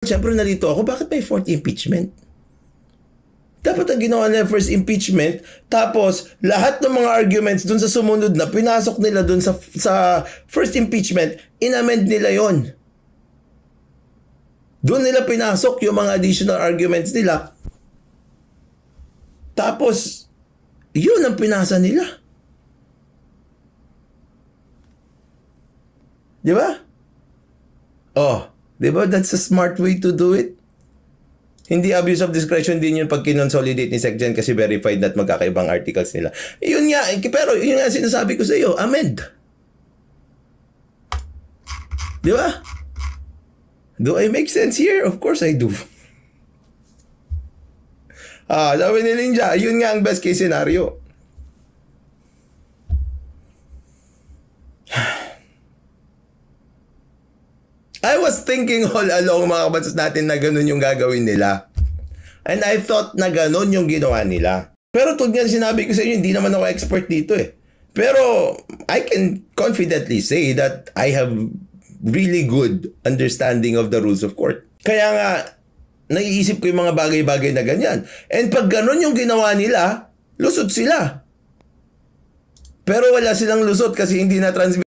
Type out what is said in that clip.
Siyempre nalito ako, bakit may fourth impeachment? Dapat ang ginawa nila first impeachment, tapos lahat ng mga arguments dun sa sumunod na, pinasok nila dun sa first impeachment, inamend nila yon. Doon nila pinasok yung mga additional arguments nila. Tapos, yun ang pinasa nila. Di ba? Oh, di ba? That's a smart way to do it. Hindi abuse of discretion din yun pag kinonsolidate ni SecGen kasi verified na magkakaibang articles nila. Yun nga, pero yun nga sinasabi ko sa iyo, amend. Di ba? Do I make sense here? Of course I do. Sabi ni Ninja, yun nga ang best case scenario. I was thinking all along mga kabatas natin na ganun yung gagawin nila. And I thought na ganun yung ginawa nila. Pero tulad nga sinabi ko sa inyo, hindi naman ako expert dito eh. Pero I can confidently say that I have really good understanding of the rules of court. Kaya nga, naiisip ko yung mga bagay-bagay na ganyan. And pag ganun yung ginawa nila, lusot sila. Pero wala silang lusot kasi hindi na transmit.